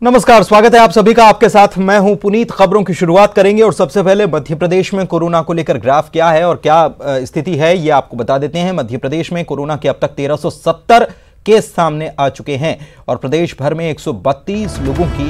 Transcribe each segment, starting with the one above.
नमस्कार, स्वागत है आप सभी का। आपके साथ मैं हूं पुनीत। खबरों की शुरुआत करेंगे और सबसे पहले मध्य प्रदेश में कोरोना को लेकर ग्राफ क्या है और क्या स्थिति है ये आपको बता देते हैं। मध्य प्रदेश में कोरोना के अब तक 1370 केस सामने आ चुके हैं और प्रदेश भर में 132 लोगों की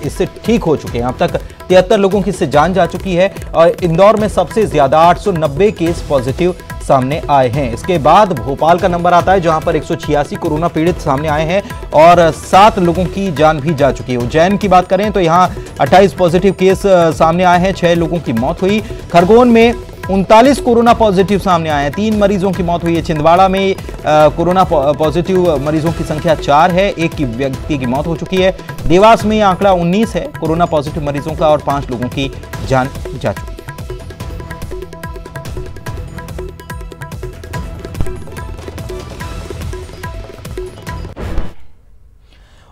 इससे ठीक हो चुके हैं। अब तक 73 लोगों की इससे जान जा चुकी है और इंदौर में सबसे ज्यादा 890 केस पॉजिटिव सामने आए हैं। इसके बाद भोपाल का नंबर आता है जहां पर 186 कोरोना पीड़ित सामने आए हैं और 7 लोगों की जान भी जा चुकी है। उज्जैन की बात करें तो यहां 28 पॉजिटिव केस सामने आए हैं, 6 लोगों की मौत हुई। खरगोन में 39 कोरोना पॉजिटिव सामने आए हैं, 3 मरीजों की मौत हुई है। छिंदवाड़ा में कोरोना पॉजिटिव मरीजों की संख्या 4 है, 1 व्यक्ति की मौत हो चुकी है। देवास में यह आंकड़ा 19 है कोरोना पॉजिटिव मरीजों का और 5 लोगों की जान जा चुकी है।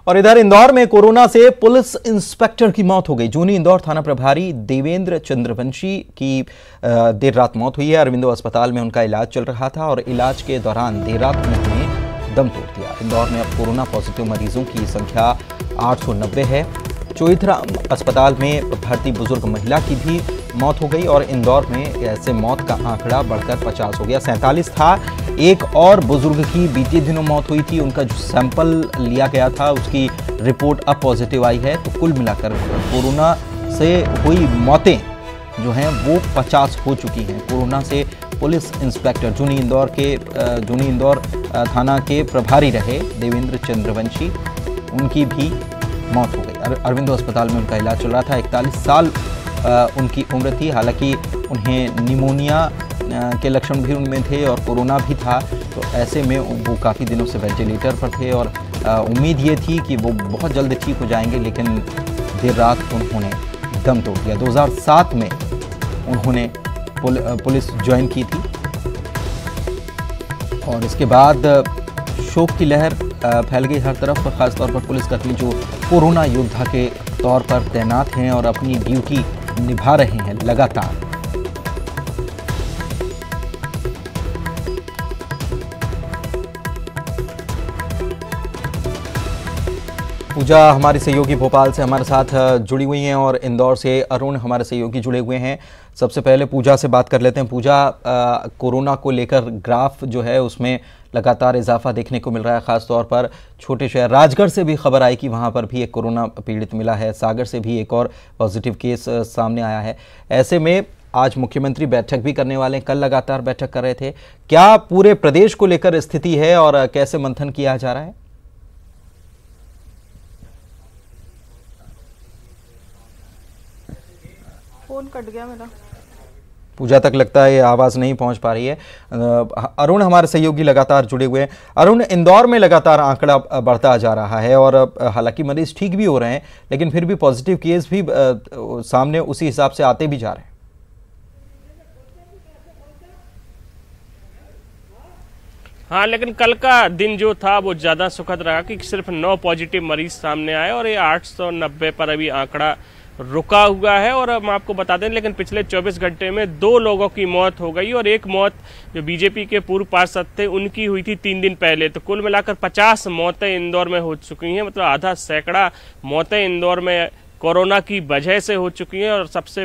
और इधर इंदौर में कोरोना से पुलिस इंस्पेक्टर की मौत हो गई। जूनी इंदौर थाना प्रभारी देवेंद्र चंद्रवंशी की देर रात मौत हुई है। अरविंदो अस्पताल में उनका इलाज चल रहा था और इलाज के दौरान देर रात उन्होंने दम तोड़ दिया। इंदौर में अब कोरोना पॉजिटिव मरीजों की संख्या 890 है। चोइथरा अस्पताल में भर्ती बुजुर्ग महिला की भी मौत हो गई और इंदौर में ऐसे मौत का आंकड़ा बढ़कर 50 हो गया। 47 था। एक और बुजुर्ग की बीते दिनों मौत हुई थी, उनका जो सैंपल लिया गया था उसकी रिपोर्ट अब पॉजिटिव आई है। तो कुल मिलाकर कोरोना से हुई मौतें जो हैं वो 50 हो चुकी हैं। कोरोना से पुलिस इंस्पेक्टर जूनी इंदौर थाना के प्रभारी रहे देवेंद्र चंद्रवंशी, उनकी भी मौत हो गई। अरविंदो अस्पताल में उनका इलाज चल रहा था। 41 साल उनकी उम्र थी। हालांकि उन्हें निमोनिया के लक्षण भी उनमें थे और कोरोना भी था, तो ऐसे में वो काफ़ी दिनों से वेंटिलेटर पर थे और उम्मीद ये थी कि वो बहुत जल्द ठीक हो जाएंगे, लेकिन देर रात उन्होंने दम तोड़ दिया। 2007 में उन्होंने पुलिस ज्वाइन की थी और इसके बाद शोक की लहर फैल गई हर तरफ। खासतौर पर पुलिसकर्मी जो कोरोना योद्धा के तौर पर तैनात हैं और अपनी ड्यूटी निभा रहे हैं लगातार। पूजा हमारी सहयोगी भोपाल से हमारे साथ जुड़ी हुई हैं और इंदौर से अरुण हमारे सहयोगी जुड़े हुए हैं। सबसे पहले पूजा से बात कर लेते हैं। पूजा, कोरोना को लेकर ग्राफ जो है उसमें लगातार इजाफा देखने को मिल रहा है। ख़ासतौर पर छोटे शहर राजगढ़ से भी खबर आई कि वहाँ पर भी एक कोरोना पीड़ित मिला है। सागर से भी एक और पॉजिटिव केस सामने आया है। ऐसे में आज मुख्यमंत्री बैठक भी करने वाले हैं, कल लगातार बैठक कर रहे थे। क्या पूरे प्रदेश को लेकर स्थिति है और कैसे मंथन किया जा रहा है? फोन कट गया मेरा। पूजा तक लगता है ये आवाज़ नहीं पहुंच पा रही है। अरुण हमारे सहयोगी लगातार जुड़े हुए हैं। अरुण, इंदौर में लगातार आंकड़ा बढ़ता जा रहा है और हालांकि मरीज ठीक भी हो रहे हैं, लेकिन फिर भी पॉजिटिव केस भी सामने उसी हिसाब से आते भी जा रहे हैं। हाँ, लेकिन कल का दिन जो था वो ज़्यादा सुखद रहा कि सिर्फ 9 पॉजिटिव मरीज सामने आए और ये 890 पर अभी आंकड़ा रुका हुआ है। और हम आपको बता दें, लेकिन पिछले 24 घंटे में 2 लोगों की मौत हो गई और एक मौत जो बीजेपी के पूर्व पार्षद थे उनकी हुई थी 3 दिन पहले। तो कुल मिलाकर 50 मौतें इंदौर में हो चुकी हैं, मतलब आधा सैकड़ा मौतें इंदौर में कोरोना की वजह से हो चुकी हैं। और सबसे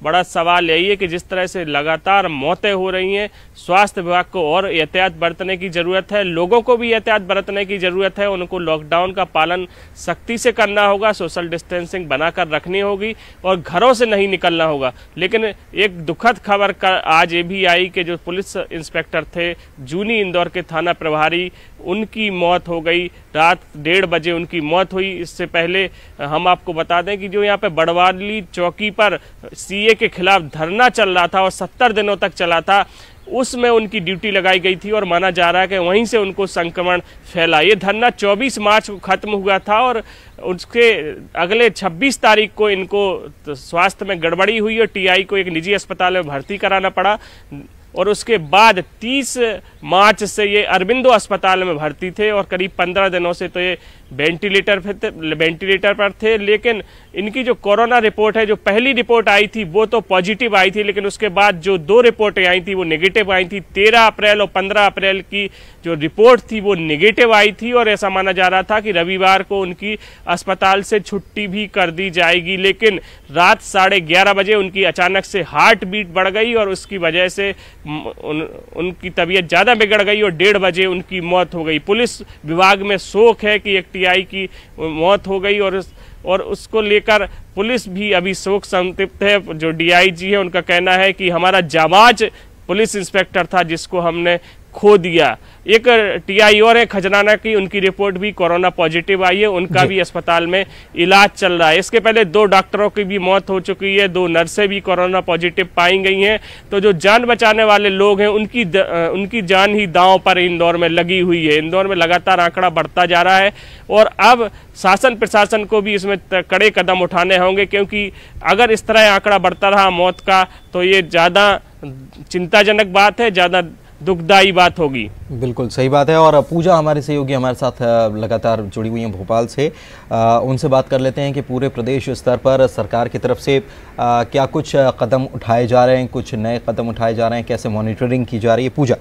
बड़ा सवाल यही है कि जिस तरह से लगातार मौतें हो रही हैं, स्वास्थ्य विभाग को और एहतियात बरतने की ज़रूरत है, लोगों को भी एहतियात बरतने की ज़रूरत है। उनको लॉकडाउन का पालन सख्ती से करना होगा, सोशल डिस्टेंसिंग बनाकर रखनी होगी और घरों से नहीं निकलना होगा। लेकिन एक दुखद खबर आज ये भी आई कि जो पुलिस इंस्पेक्टर थे जूनी इंदौर के थाना प्रभारी, उनकी मौत हो गई। रात 1:30 बजे उनकी मौत हुई। इससे पहले हम आपको बता दें कि जो यहाँ पे बड़वाली चौकी पर सीए के खिलाफ धरना चल रहा था और 70 दिनों तक चला था, उसमें उनकी ड्यूटी लगाई गई थी और माना जा रहा है कि वहीं से उनको संक्रमण फैला। ये धरना 24 मार्च को खत्म हुआ था और उसके अगले 26 तारीख को इनको स्वास्थ्य में गड़बड़ी हुई और टीआई को एक निजी अस्पताल में भर्ती कराना पड़ा और उसके बाद 30 मार्च से ये अरविंदो अस्पताल में भर्ती थे और करीब 15 दिनों से तो ये वेंटिलेटर पर थे, लेकिन इनकी जो कोरोना रिपोर्ट है, जो पहली रिपोर्ट आई थी वो तो पॉजिटिव आई थी, लेकिन उसके बाद जो 2 रिपोर्टें आई थी वो नेगेटिव आई थी। 13 अप्रैल और 15 अप्रैल की जो रिपोर्ट थी वो नेगेटिव आई थी और ऐसा माना जा रहा था कि रविवार को उनकी अस्पताल से छुट्टी भी कर दी जाएगी, लेकिन रात 11:30 बजे उनकी अचानक से हार्ट बीट बढ़ गई और उसकी वजह से उनकी तबीयत ज़्यादा बिगड़ गई और 1:30 बजे उनकी मौत हो गई। पुलिस विभाग में शोक है कि एक टीआई की मौत हो गई और उसको लेकर पुलिस भी अभी शोक संतप्त है। जो डीआईजी है उनका कहना है कि हमारा जाबाज पुलिस इंस्पेक्टर था जिसको हमने खो दिया। एक टीआई और है खजराना की, उनकी रिपोर्ट भी कोरोना पॉजिटिव आई है, उनका भी अस्पताल में इलाज चल रहा है। इसके पहले 2 डॉक्टरों की भी मौत हो चुकी है, 2 नर्सें भी कोरोना पॉजिटिव पाई गई हैं। तो जो जान बचाने वाले लोग हैं उनकी जान ही दांव पर इंदौर में लगी हुई है। इंदौर में लगातार आंकड़ा बढ़ता जा रहा है और अब शासन प्रशासन को भी इसमें कड़े कदम उठाने होंगे, क्योंकि अगर इस तरह आंकड़ा बढ़ता रहा मौत का तो ये ज़्यादा चिंताजनक बात है, ज़्यादा दुखदायी बात होगी। बिल्कुल सही बात है। और पूजा हमारे सहयोगी हमारे साथ लगातार जुड़ी हुई हैं भोपाल से, उनसे बात कर लेते हैं कि पूरे प्रदेश स्तर पर सरकार की तरफ से क्या कुछ कदम उठाए जा रहे हैं, कुछ नए कदम उठाए जा रहे हैं, कैसे मॉनिटरिंग की जा रही है। पूजा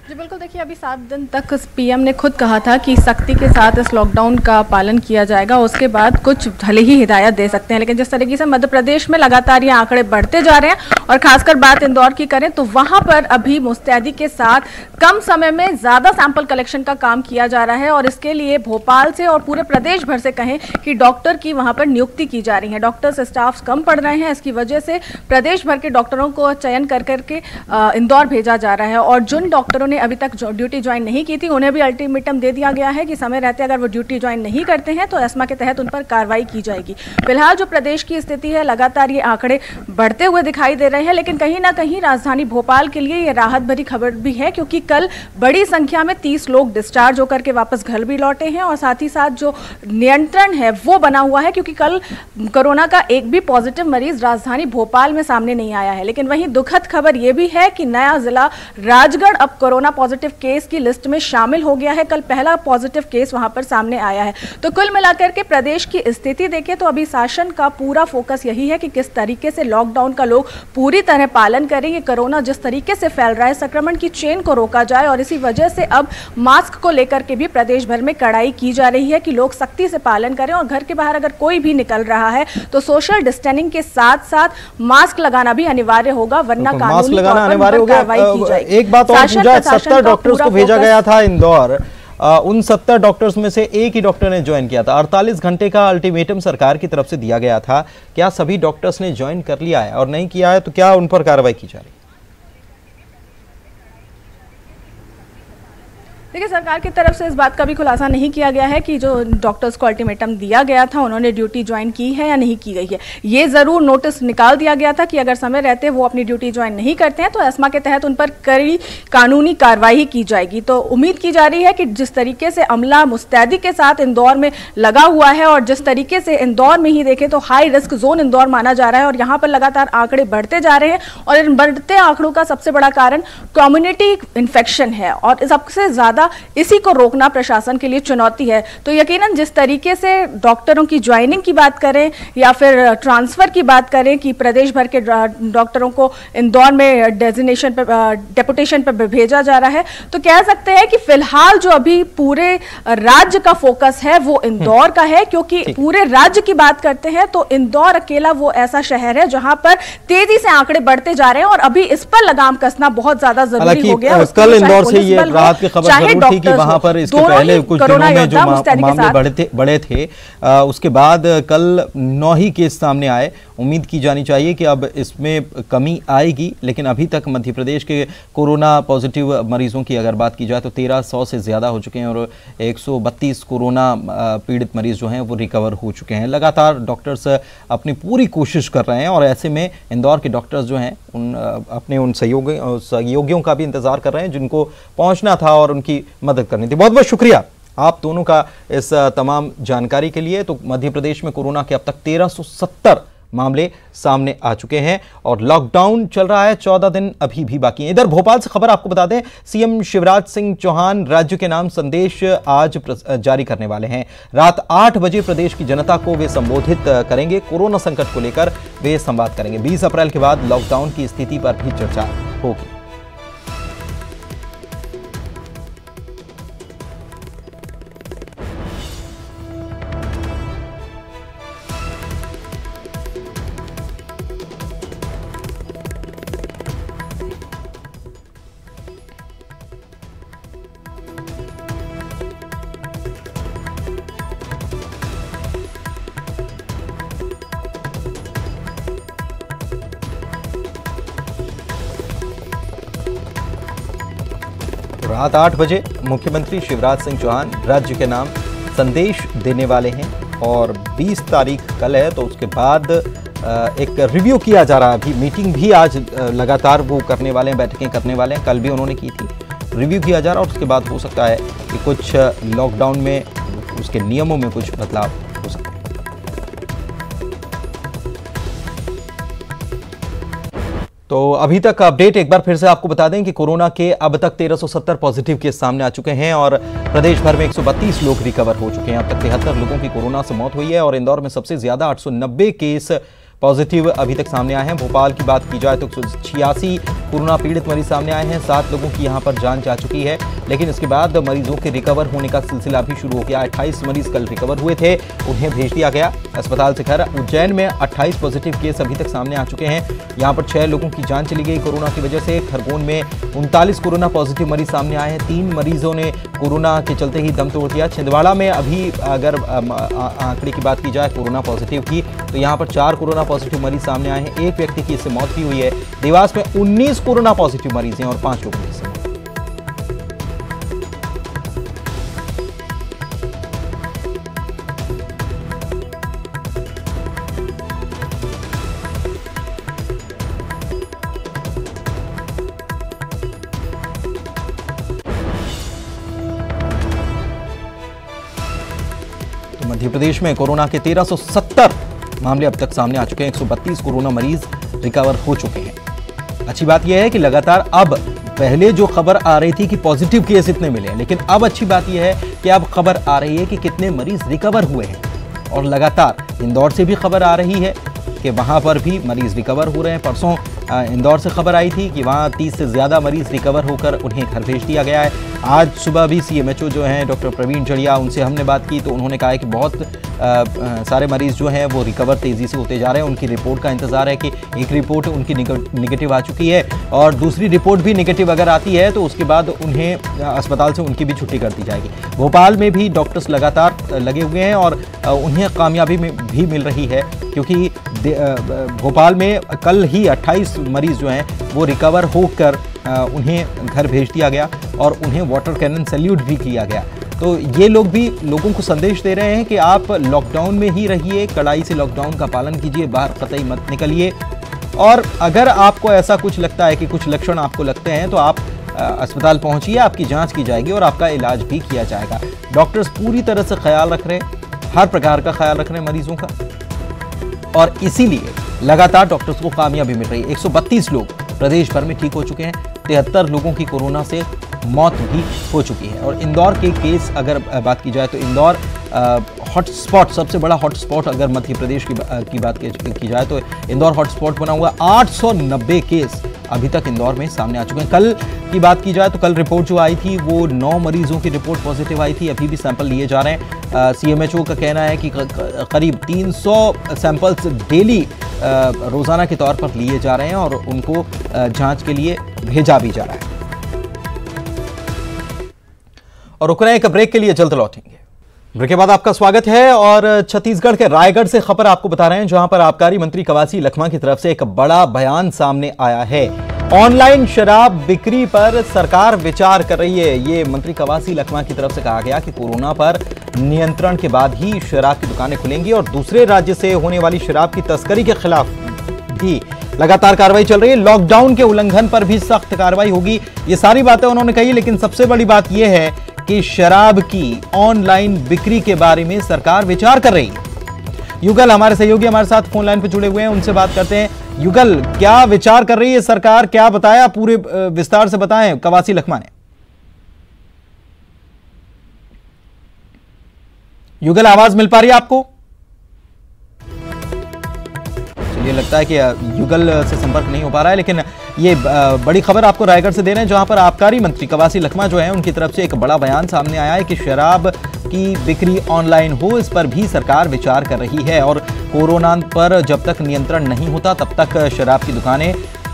जी बिल्कुल, देखिए अभी 7 दिन तक पीएम ने खुद कहा था कि सख्ती के साथ इस लॉकडाउन का पालन किया जाएगा, उसके बाद कुछ भले ही हिदायत दे सकते हैं, लेकिन जिस तरीके से मध्य प्रदेश में लगातार ये आंकड़े बढ़ते जा रहे हैं और खासकर बात इंदौर की करें तो वहां पर अभी मुस्तैदी के साथ कम समय में ज़्यादा सैंपल कलेक्शन का काम किया जा रहा है और इसके लिए भोपाल से और पूरे प्रदेश भर से कहें कि डॉक्टर की वहाँ पर नियुक्ति की जा रही है। डॉक्टर्स स्टाफ कम पड़ रहे हैं, इसकी वजह से प्रदेश भर के डॉक्टरों को चयन कर करके इंदौर भेजा जा रहा है और जिन डॉक्टरों ने अभी तक ड्यूटी ज्वाइन नहीं की थी उन्हें भी अल्टीमेटम दे दिया गया है कि समय रहते अगर वो ड्यूटी ज्वाइन नहीं करते हैं तो एस्मा के तहत उन पर कार्रवाई की जाएगी। फिलहाल जो प्रदेश की स्थिति है लगातार ये आंकड़े बढ़ते हुए दिखाई दे रहे हैं, लेकिन कहीं ना कहीं राजधानी भोपाल के लिए ये राहत भरी खबर भी है क्योंकि कल बड़ी संख्या में 30 लोग डिस्चार्ज होकर के वापस घर भी लौटे हैं और साथ ही साथ जो नियंत्रण है वो बना हुआ है क्योंकि कल कोरोना का एक भी पॉजिटिव मरीज राजधानी भोपाल में सामने नहीं आया है। लेकिन वहीं दुखद खबर यह भी है कि नया जिला राजगढ़ अब कोरोना पॉजिटिव केस की लिस्ट में शामिल हो गया है। कल पहला पॉजिटिव केस वहां पर सामने आया है। तो कुल मिलाकर के प्रदेश की स्थिति देखें तो अभी शासन का पूरा फोकस यही है कि किस तरीके से लॉकडाउन का लोग पूरी तरह पालन करें। ये कोरोना जिस तरीके से फैल रहा है, संक्रमण की चेन को रोका जाए और इसी वजह से अब मास्क को लेकर के भी प्रदेश भर में कड़ाई की जा रही है कि लोग सख्ती से पालन करें और घर के बाहर अगर कोई भी निकल रहा है तो सोशल डिस्टेंसिंग के साथ साथ मास्क लगाना भी अनिवार्य होगा, वरना कानूनी तौर पर कार्रवाई की जाएगी। एक बात और, 70 डॉक्टर्स को भेजा गया था इंदौर, उन 70 डॉक्टर्स में से एक ही डॉक्टर ने ज्वाइन किया था। 48 घंटे का अल्टीमेटम सरकार की तरफ से दिया गया था, क्या सभी डॉक्टर्स ने ज्वाइन कर लिया है और नहीं किया है तो क्या उन पर कार्रवाई की जा रही है? देखिए सरकार की तरफ से इस बात का भी खुलासा नहीं किया गया है कि जो डॉक्टर्स को अल्टीमेटम दिया गया था उन्होंने ड्यूटी ज्वाइन की है या नहीं की गई है। ये ज़रूर नोटिस निकाल दिया गया था कि अगर समय रहते वो अपनी ड्यूटी ज्वाइन नहीं करते हैं तो एस्मा के तहत उन पर कड़ी कानूनी कार्रवाई की जाएगी। तो उम्मीद की जा रही है कि जिस तरीके से अमला मुस्तैदी के साथ इंदौर में लगा हुआ है और जिस तरीके से इंदौर में ही देखें तो हाई रिस्क जोन इंदौर माना जा रहा है और यहाँ पर लगातार आंकड़े बढ़ते जा रहे हैं और इन बढ़ते आंकड़ों का सबसे बड़ा कारण कम्युनिटी इन्फेक्शन है और सबसे ज़्यादा इसी को रोकना प्रशासन के लिए चुनौती है। तो यकीनन जिस तरीके से डॉक्टरों की ज्वाइनिंग की बात करें या फिर ट्रांसफर की बात करें कि प्रदेश भर के डॉक्टरों को इंदौर में डेजिग्नेशन पे डेपुटेशन पे भेजा जा रहा है, तो कह सकते हैं कि फिलहाल जो अभी पूरे राज्य का फोकस है वो इंदौर का है क्योंकि पूरे राज्य की बात करते हैं तो इंदौर अकेला वो ऐसा शहर है जहां पर तेजी से आंकड़े बढ़ते जा रहे हैं और अभी इस पर लगाम कसना बहुत ज्यादा जरूरी हो गया। कल इंदौर से ये राहत की खबर जरूर थी कि वहां पर इसके पहले कुछ दिनों में जो मामले बढ़े थे उसके बाद कल 9 ही केस सामने आए। उम्मीद की जानी चाहिए कि अब इसमें कमी आएगी, लेकिन अभी तक मध्य प्रदेश के कोरोना पॉजिटिव मरीजों की अगर बात की जाए तो 1300 से ज़्यादा हो चुके हैं और 132 कोरोना पीड़ित मरीज जो हैं वो रिकवर हो चुके हैं। लगातार डॉक्टर्स अपनी पूरी कोशिश कर रहे हैं और ऐसे में इंदौर के डॉक्टर्स जो हैं अपने उन सहयोगियों का भी इंतज़ार कर रहे हैं जिनको पहुँचना था और उनकी मदद करनी थी। बहुत बहुत शुक्रिया आप दोनों का इस तमाम जानकारी के लिए। तो मध्य प्रदेश में कोरोना के अब तक 1370 मामले सामने आ चुके हैं और लॉकडाउन चल रहा है, 14 दिन अभी भी बाकी हैं। इधर भोपाल से खबर आपको बता दें, सीएम शिवराज सिंह चौहान राज्य के नाम संदेश आज जारी करने वाले हैं। रात 8 बजे प्रदेश की जनता को वे संबोधित करेंगे। कोरोना संकट को लेकर वे संवाद करेंगे। 20 अप्रैल के बाद लॉकडाउन की स्थिति पर भी चर्चा होगी। रात 8 बजे मुख्यमंत्री शिवराज सिंह चौहान राज्य के नाम संदेश देने वाले हैं और 20 तारीख कल है, तो उसके बाद एक रिव्यू किया जा रहा है। अभी मीटिंग भी आज लगातार वो करने वाले हैं, बैठकें करने वाले हैं। कल भी उन्होंने की थी। रिव्यू किया जा रहा है और उसके बाद हो सकता है कि कुछ लॉकडाउन में उसके नियमों में कुछ बदलाव हो सकता है। तो अभी तक अपडेट एक बार फिर से आपको बता दें कि कोरोना के अब तक 1370 पॉजिटिव केस सामने आ चुके हैं और प्रदेश भर में 132 लोग रिकवर हो चुके हैं। अब तक 73 लोगों की कोरोना से मौत हुई है और इंदौर में सबसे ज्यादा 890 केस पॉजिटिव अभी तक सामने आए हैं। भोपाल की बात की जाए तो 186 कोरोना पीड़ित मरीज सामने आए हैं। 7 लोगों की यहां पर जान जा चुकी है, लेकिन इसके बाद मरीजों के रिकवर होने का सिलसिला भी शुरू हो गया। 28 मरीज कल रिकवर हुए थे, उन्हें भेज दिया गया अस्पताल से घर। उज्जैन में 28 पॉजिटिव केस अभी तक सामने आ चुके हैं। यहाँ पर 6 लोगों की जान चली गई कोरोना की वजह से। खरगोन में 39 कोरोना पॉजिटिव मरीज सामने आए हैं। 3 मरीजों ने कोरोना के चलते ही दम तोड़ दिया। छिंदवाड़ा में अभी अगर आंकड़े की बात की जाए कोरोना पॉजिटिव की, तो यहाँ पर 4 कोरोना पॉजिटिव मरीज सामने आए हैं। 1 व्यक्ति की इससे मौत भी हुई है। देवास में 19 कोरोना पॉजिटिव मरीज हैं और 5 लोगों की इससे मौत। तो मध्य प्रदेश में कोरोना के 1370 मामले अब तक सामने आ चुके हैं। 132 कोरोना मरीज रिकवर हो चुके हैं। अच्छी बात यह है कि लगातार अब पहले जो खबर आ रही थी कि पॉजिटिव केस इतने मिले हैं, लेकिन अब अच्छी बात यह है कि अब खबर आ रही है कि कितने मरीज रिकवर हुए हैं। और लगातार इंदौर से भी खबर आ रही है कि वहां पर भी मरीज रिकवर हो रहे हैं। परसों इंदौर से खबर आई थी कि वहां 30 से ज़्यादा मरीज रिकवर होकर उन्हें घर भेज दिया गया है। आज सुबह भी सीएमएचओ जो हैं डॉक्टर प्रवीण जड़िया, उनसे हमने बात की तो उन्होंने कहा है कि बहुत सारे मरीज जो हैं वो रिकवर तेज़ी से होते जा रहे हैं। उनकी रिपोर्ट का इंतज़ार है कि एक रिपोर्ट उनकी निगेटिव आ चुकी है और दूसरी रिपोर्ट भी निगेटिव अगर आती है तो उसके बाद उन्हें अस्पताल से उनकी भी छुट्टी कर दी जाएगी। भोपाल में भी डॉक्टर्स लगातार लगे हुए हैं और उन्हें कामयाबी भी मिल रही है, क्योंकि भोपाल में कल ही 28 मरीज जो हैं वो रिकवर होकर उन्हें घर भेज दिया गया और उन्हें वाटर कैनन सैल्यूट भी किया गया। तो ये लोग भी लोगों को संदेश दे रहे हैं कि आप लॉकडाउन में ही रहिए, कड़ाई से लॉकडाउन का पालन कीजिए, बाहर कतई मत निकलिए। और अगर आपको ऐसा कुछ लगता है कि कुछ लक्षण आपको लगते हैं तो आप अस्पताल पहुंचिए, आपकी जांच की जाएगी और आपका इलाज भी किया जाएगा। डॉक्टर्स पूरी तरह से ख्याल रख रहे हैं, हर प्रकार का ख्याल रख रहे हैं मरीजों का, और इसीलिए लगातार डॉक्टर्स को कामयाबी मिल रही है। 132 लोग प्रदेश भर में ठीक हो चुके हैं। 73 लोगों की कोरोना से मौत भी हो चुकी है। और इंदौर के केस अगर बात की जाए तो इंदौर हॉटस्पॉट, सबसे बड़ा हॉटस्पॉट अगर मध्य प्रदेश की बात की जाए तो इंदौर हॉटस्पॉट बना हुआ। 890 केस अभी तक इंदौर में सामने आ चुके हैं। कल की बात की जाए तो कल रिपोर्ट जो आई थी वो 9 मरीजों की रिपोर्ट पॉजिटिव आई थी। अभी भी सैंपल लिए जा रहे हैं। सीएमएचओ का कहना है कि करीब 300 सैंपल्स डेली रोजाना के तौर पर लिए जा रहे हैं और उनको जांच के लिए भेजा भी जा रहा है। और रुक रहे हैं एक ब्रेक के लिए, जल्द लौटेंगे। ब्रेक के बाद आपका स्वागत है और छत्तीसगढ़ के रायगढ़ से खबर आपको बता रहे हैं, जहां पर आबकारी मंत्री कवासी लखमा की तरफ से एक बड़ा बयान सामने आया है। ऑनलाइन शराब बिक्री पर सरकार विचार कर रही है। ये मंत्री कवासी लखमा की तरफ से कहा गया कि कोरोना पर नियंत्रण के बाद ही शराब की दुकानें खुलेंगी और दूसरे राज्य से होने वाली शराब की तस्करी के खिलाफ भी लगातार कार्रवाई चल रही है। लॉकडाउन के उल्लंघन पर भी सख्त कार्रवाई होगी। ये सारी बातें उन्होंने कही, लेकिन सबसे बड़ी बात यह है कि शराब की ऑनलाइन बिक्री के बारे में सरकार विचार कर रही है। युगल हमारे सहयोगी हमारे साथ फोन लाइन पे जुड़े हुए हैं, उनसे बात करते हैं। युगल, क्या विचार कर रही है सरकार, क्या बताया, पूरे विस्तार से बताएं कवासी लखमा ने। युगल, आवाज मिल पा रही है आपको? चलिए, लगता है कि युगल से संपर्क नहीं हो पा रहा है, लेकिन ये बड़ी खबर आपको रायगढ़ से दे रहे हैं, जहां पर आबकारी मंत्री कवासी लखमा जो है उनकी तरफ से एक बड़ा बयान सामने आया है कि शराब की बिक्री ऑनलाइन हो, इस पर भी सरकार विचार कर रही है और कोरोना पर जब तक नियंत्रण नहीं होता तब तक शराब की दुकानें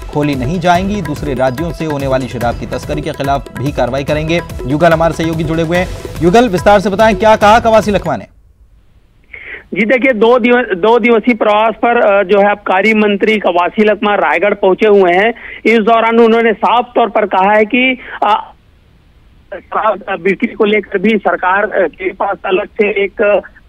खोली नहीं जाएंगी। दूसरे राज्यों से होने वाली शराब की तस्करी के खिलाफ भी कार्रवाई करेंगे। युगल हमारे सहयोगी जुड़े हुए हैं। युगल, विस्तार से बताएं क्या कहा कवासी लखमा ने। जी देखिए, दो दिवसीय प्रवास पर जो है आबकारी मंत्री कवासी लखमा रायगढ़ पहुंचे हुए हैं। इस दौरान उन्होंने साफ तौर पर कहा है कि बिक्री को लेकर भी सरकार के पास अलग से एक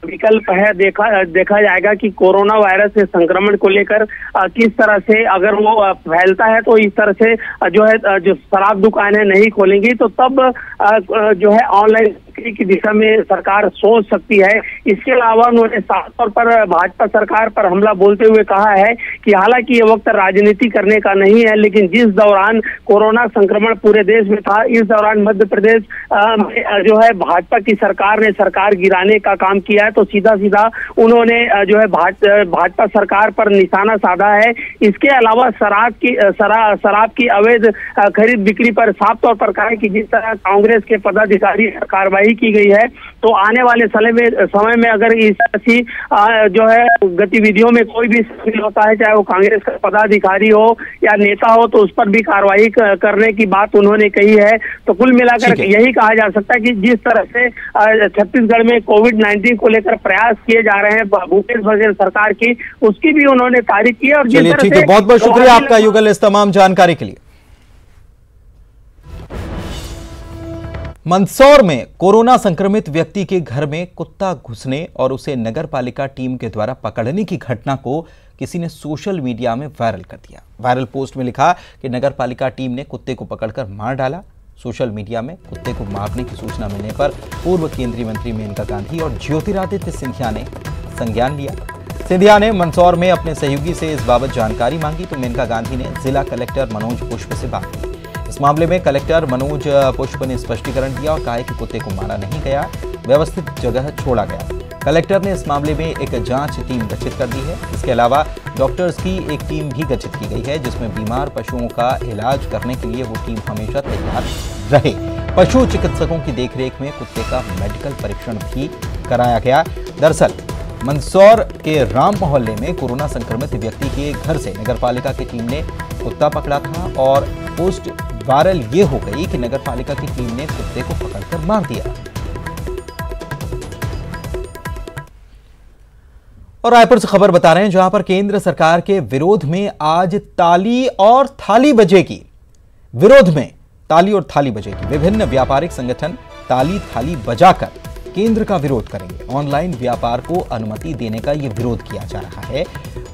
विकल्प है। देखा जाएगा कि कोरोना वायरस से संक्रमण को लेकर किस तरह से अगर वो फैलता है तो इस तरह से जो है जो शराब दुकानें नहीं खोलेंगी तो तब जो है ऑनलाइन बिक्री की दिशा में सरकार सोच सकती है। इसके अलावा उन्होंने साफ तौर पर भाजपा सरकार पर हमला बोलते हुए कहा है कि हालांकि ये वक्त राजनीति करने का नहीं है, लेकिन जिस दौरान कोरोना संक्रमण पूरे देश में था, इस दौरान मध्य प्रदेश में जो है भाजपा की सरकार ने सरकार गिराने का काम किया है, तो सीधा सीधा उन्होंने जो है भाजपा सरकार पर निशाना साधा है। इसके अलावा शराब की अवैध खरीद बिक्री पर साफ तौर पर कहा है कि जिस तरह कांग्रेस के पदाधिकारी कार्रवाई की गई है, तो आने वाले समय में अगर इस ऐसी जो है गतिविधियों में कोई भी शामिल होता है, चाहे वो कांग्रेस का पदाधिकारी हो या नेता हो, तो उस पर भी कार्रवाई करने की बात उन्होंने कही है। तो कुल मिलाकर यही कहा जा सकता है कि जिस तरह से छत्तीसगढ़ में कोविड-19 को लेकर प्रयास किए जा रहे हैं भूपेश बघेल सरकार की, उसकी भी उन्होंने तारीफ की। और चलिए ठीक है, बहुत बहुत शुक्रिया आपका युगल इस तमाम जानकारी के लिए। मंदसौर में कोरोना संक्रमित व्यक्ति के घर में कुत्ता घुसने और उसे नगर पालिका टीम के द्वारा पकड़ने की घटना को किसी ने सोशल मीडिया में वायरल कर दिया। वायरल पोस्ट में लिखा कि नगर पालिका टीम ने कुत्ते को पकड़कर मार डाला। सोशल मीडिया में कुत्ते को मारने की सूचना मिलने पर पूर्व केंद्रीय मंत्री मेनका गांधी और ज्योतिरादित्य सिंधिया ने संज्ञान लिया। सिंधिया ने मंदसौर में अपने सहयोगी से इस बाबत जानकारी मांगी तो मेनका गांधी ने जिला कलेक्टर मनोज पुष्प से बात की। इस मामले में कलेक्टर मनोज पुष्प ने स्पष्टीकरण दिया और कहा कि कुत्ते को मारा नहीं गया, व्यवस्थित जगह छोड़ा गया। कलेक्टर ने इस मामले में एक जांच टीम गठित कर दी है। इसके अलावा डॉक्टर्स की एक टीम भी गठित की गई है, जिसमें बीमार पशुओं का इलाज करने के लिए वो टीम हमेशा तैयार रहे। पशु चिकित्सकों की देखरेख में कुत्ते का मेडिकल परीक्षण भी कराया गया। दरअसल मंदसौर के राम मोहल्ले में कोरोना संक्रमित व्यक्ति के घर से नगरपालिका की टीम ने कुत्ता पकड़ा था और पोस्ट वायरल ये हो गई कि नगरपालिका की टीम ने कुत्ते को पकड़कर मार दिया। और रायपुर से खबर बता रहे हैं, जहां पर केंद्र सरकार के विरोध में आज ताली और थाली बजेगी। विरोध में ताली और थाली बजेगी। विभिन्न व्यापारिक संगठन ताली थाली बजाकर केंद्र का विरोध करेंगे। ऑनलाइन व्यापार को अनुमति देने का यह विरोध किया जा रहा है।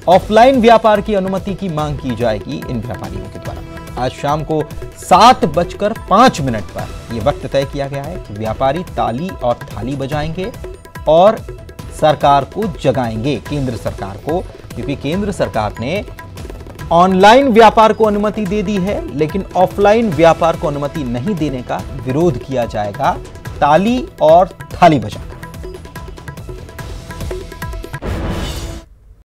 ऑफलाइन व्यापार की अनुमति की मांग की जाएगी इन व्यापारियों के द्वारा। आज शाम को 7:05 पर यह वक्त तय किया गया है कि व्यापारी ताली और थाली बजाएंगे और सरकार को जगाएंगे, केंद्र सरकार को, क्योंकि केंद्र सरकार ने ऑनलाइन व्यापार को अनुमति दे दी है, लेकिन ऑफलाइन व्यापार को अनुमति नहीं देने का विरोध किया जाएगा ताली और थाली बजाकर।